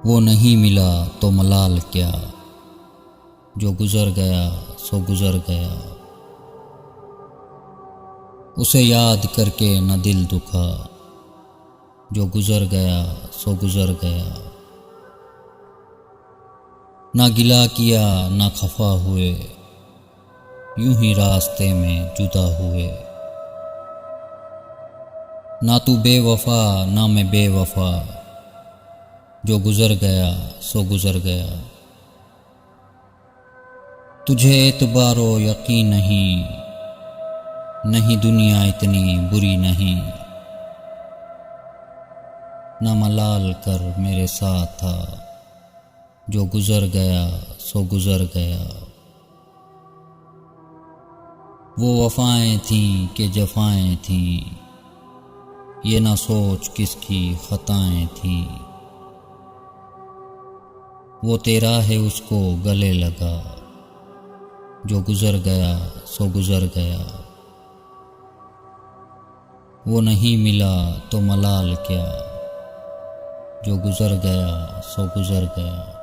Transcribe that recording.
वो नहीं मिला तो मलाल क्या, जो गुजर गया सो गुजर गया। उसे याद करके न दिल दुखा, जो गुजर गया सो गुजर गया। ना गिला किया ना खफा हुए, यूं ही रास्ते में जुदा हुए। ना तू बेवफा ना मैं बेवफा, जो गुजर गया सो गुजर गया। तुझे एतबारो यकीन नहीं, नहीं दुनिया इतनी बुरी नहीं। ना मलाल कर मेरे साथ था, जो गुजर गया सो गुजर गया। वो वफाएं थीं कि जफाएं थीं, ये ना सोच किसकी खताएं थीं। वो तेरा है उसको गले लगा, जो गुजर गया सो गुजर गया। वो नहीं मिला तो मलाल क्या, जो गुजर गया सो गुजर गया।